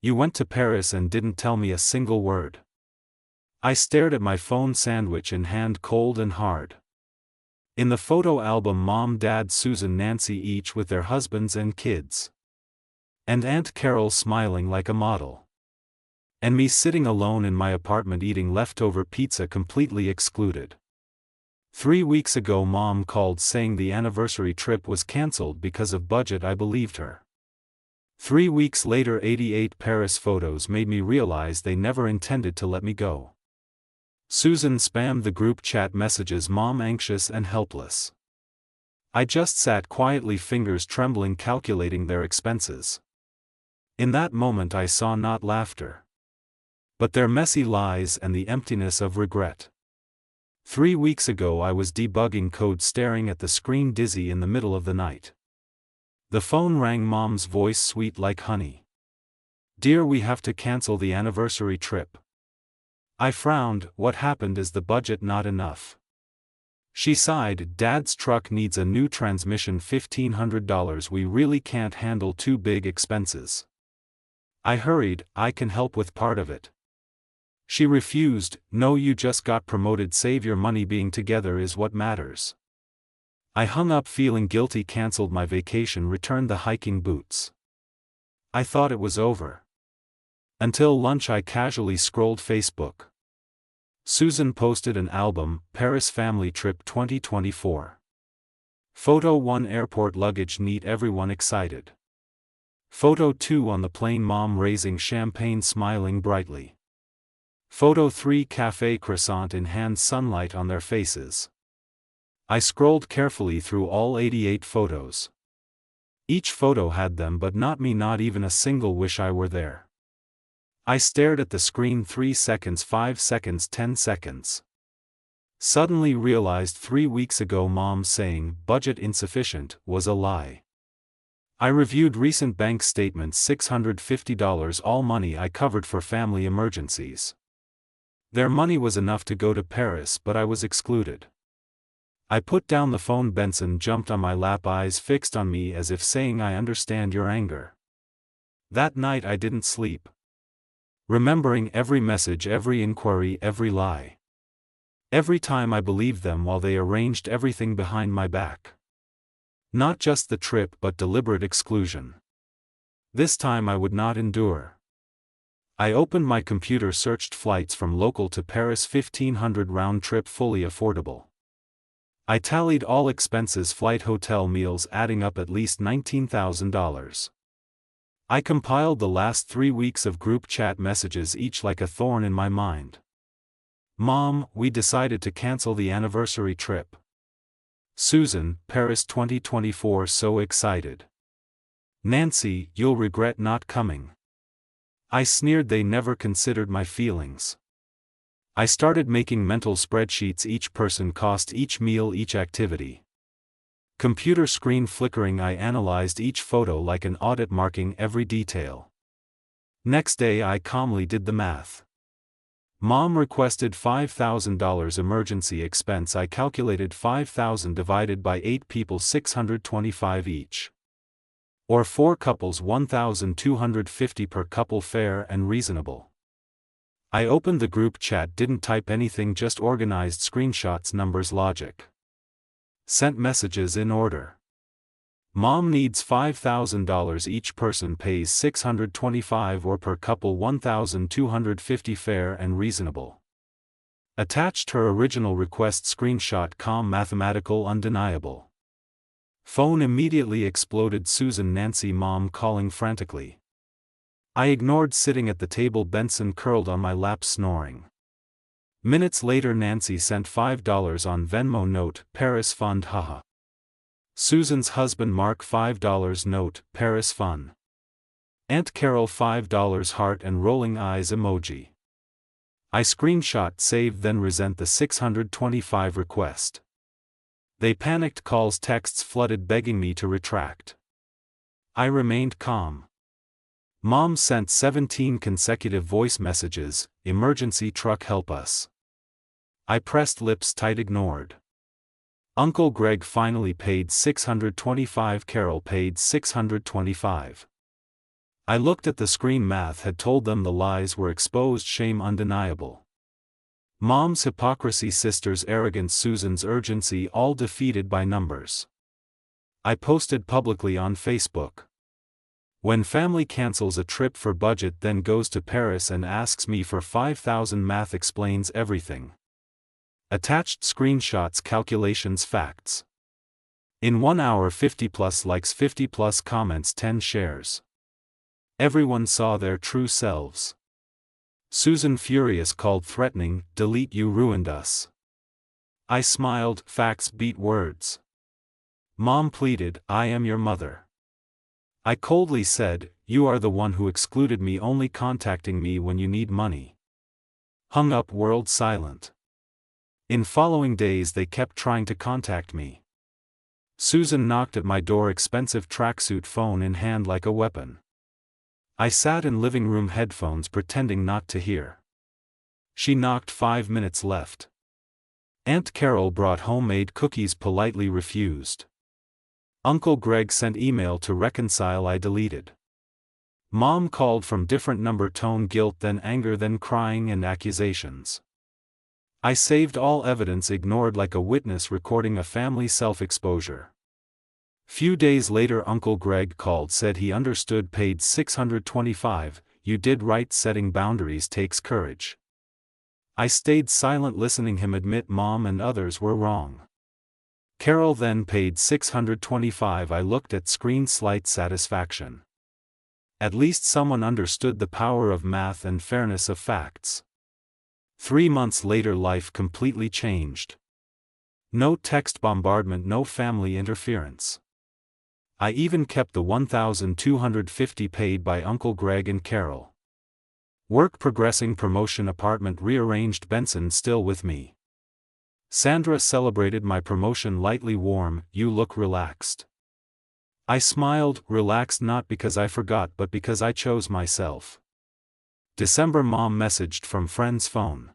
You went to Paris and didn't tell me a single word. I stared at my phone sandwich in hand, cold and hard. In the photo album, Mom, Dad, Susan, Nancy, each with their husbands and kids. And Aunt Carol smiling like a model. And me sitting alone in my apartment eating leftover pizza, completely excluded. 3 weeks ago Mom called saying the anniversary trip was cancelled because of budget. I believed her. 3 weeks later, 88 Paris photos made me realize they never intended to let me go. Susan spammed the group chat messages, Mom anxious and helpless. I just sat quietly, fingers trembling, calculating their expenses. In that moment I saw not laughter, but their messy lies and the emptiness of regret. 3 weeks ago I was debugging code, staring at the screen, dizzy, in the middle of the night. The phone rang, Mom's voice sweet like honey. Dear, we have to cancel the anniversary trip. I frowned. What happened? Is the budget not enough? She sighed. Dad's truck needs a new transmission, $1,500. We really can't handle two big expenses. I hurried. I can help with part of it. She refused. No, you just got promoted. Save your money. Being together is what matters. I hung up, feeling guilty, canceled my vacation, returned the hiking boots. I thought it was over. Until lunch I casually scrolled Facebook. Susan posted an album, Paris Family Trip 2024. Photo 1, airport luggage neat, everyone excited. Photo 2, on the plane, Mom raising champagne, smiling brightly. Photo 3, cafe, croissant in hand, sunlight on their faces. I scrolled carefully through all 88 photos. Each photo had them, but not me, not even a single wish I were there. I stared at the screen, 3 seconds, 5 seconds, 10 seconds. Suddenly realized 3 weeks ago Mom saying budget insufficient was a lie. I reviewed recent bank statements, $650, all money I covered for family emergencies. Their money was enough to go to Paris, but I was excluded. I put down the phone. Benson jumped on my lap, eyes fixed on me as if saying, I understand your anger. That night I didn't sleep. Remembering every message, every inquiry, every lie. Every time I believed them while they arranged everything behind my back. Not just the trip, but deliberate exclusion. This time I would not endure. I opened my computer, searched flights from local to Paris, 1,500 round trip, fully affordable. I tallied all expenses, flight, hotel, meals, adding up at least $19,000. I compiled the last 3 weeks of group chat messages, each like a thorn in my mind. Mom, we decided to cancel the anniversary trip. Susan, Paris 2024, so excited. Nancy, you'll regret not coming. I sneered. They never considered my feelings. I started making mental spreadsheets, each person cost, each meal, each activity. Computer screen flickering, I analyzed each photo like an audit, marking every detail. Next day I calmly did the math. Mom requested $5,000 emergency expense. I calculated $5,000 divided by 8 people, $625 each. Or 4 couples, $1,250 per couple, fair and reasonable. I opened the group chat, didn't type anything, just organized screenshots, numbers, logic. Sent messages in order. Mom needs $5,000 each, person pays $625 or per couple $1,250, fair and reasonable. Attached her original request screenshot, calm, mathematical, undeniable. Phone immediately exploded. Susan, Nancy, Mom calling frantically. I ignored, sitting at the table, Benson curled on my lap, snoring. Minutes later Nancy sent $5 on Venmo, note, Paris fund, haha. Susan's husband Mark, $5 note, Paris fun. Aunt Carol, $5 heart and rolling eyes emoji. I screenshot, saved, then resent the $625 request. They panicked, calls, texts flooded begging me to retract. I remained calm. Mom sent 17 consecutive voice messages, emergency truck, help us. I pressed lips tight, ignored. Uncle Greg finally paid $625, Carol paid $625. I looked at the screen. Math had told them the lies were exposed. Shame undeniable. Mom's hypocrisy, sister's arrogance, Susan's urgency, all defeated by numbers. I posted publicly on Facebook. When family cancels a trip for budget, then goes to Paris and asks me for 5,000, Math explains everything. Attached screenshots, calculations, facts. In 1 hour, 50 plus likes, 50 plus comments, 10 shares. Everyone saw their true selves. Susan furious, called threatening, delete, you ruined us. I smiled, facts beat words. Mom pleaded, I am your mother. I coldly said, you are the one who excluded me, only contacting me when you need money. Hung up, world silent. In following days they kept trying to contact me. Susan knocked at my door, expensive tracksuit, phone in hand like a weapon. I sat in living room, headphones, pretending not to hear. She knocked, 5 minutes left. Aunt Carol brought homemade cookies, politely refused. Uncle Greg sent email to reconcile, I deleted. Mom called from different number, tone, guilt, then anger, then crying and accusations. I saved all evidence, ignored like a witness recording a family self-exposure. Few days later Uncle Greg called, said he understood, paid $625, you did right, setting boundaries takes courage. I stayed silent, listening him admit Mom and others were wrong. Carol then paid $625. I looked at screen, slight satisfaction. At least someone understood the power of math and fairness of facts. 3 months later life completely changed. No text bombardment, no family interference. I even kept the $1,250 paid by Uncle Greg and Carol. Work progressing, promotion, apartment rearranged, Benson still with me. Sandra celebrated my promotion lightly, warm, you look relaxed. I smiled, relaxed not because I forgot but because I chose myself. December, Mom messaged from friend's phone.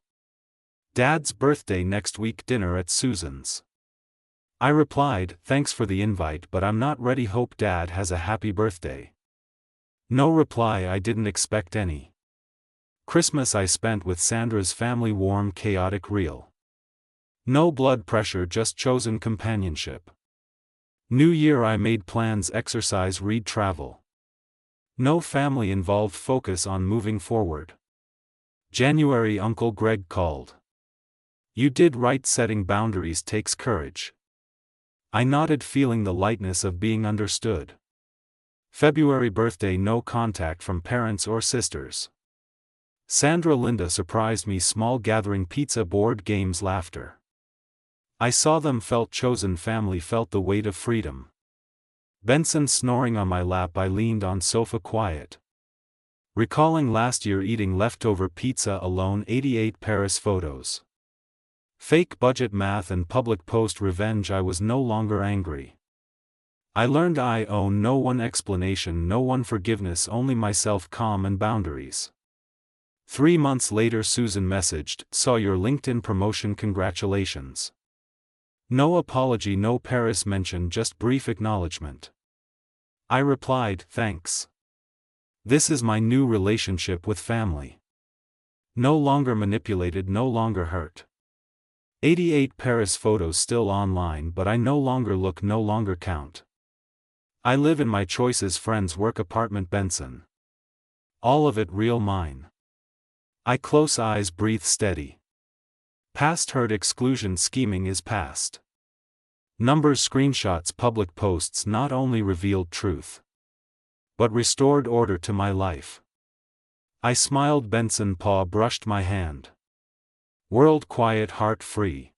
Dad's birthday next week, dinner at Susan's. I replied, thanks for the invite but I'm not ready, hope Dad has a happy birthday. No reply, I didn't expect any. Christmas I spent with Sandra's family, warm, chaotic, real. No blood pressure, just chosen companionship. New Year I made plans, exercise, read, travel. No family involved, focus on moving forward. January Uncle Greg called. You did right, setting boundaries takes courage. I nodded, feeling the lightness of being understood. February birthday, no contact from parents or sisters. Sandra, Linda surprised me, small gathering, pizza, board games, laughter. I saw them, felt chosen, family, felt the weight of freedom. Benson snoring on my lap, I leaned on sofa quiet. Recalling last year eating leftover pizza alone, 88 Paris photos. Fake budget, math and public post, revenge, I was no longer angry. I learned I owe no one explanation, no one forgiveness, only myself, calm and boundaries. 3 months later Susan messaged, saw your LinkedIn promotion, congratulations. No apology, no Paris mention, just brief acknowledgement. I replied, thanks. This is my new relationship with family. No longer manipulated, no longer hurt. 88 Paris photos still online, but I no longer look, no longer count. I live in my choices, friends, work, apartment, Benson. All of it real, mine. I close eyes, breathe steady. Past hurt, exclusion, scheming is past. Numbers, screenshots, public posts not only revealed truth, but restored order to my life. I smiled, Benson, paw brushed my hand. World quiet, heart free.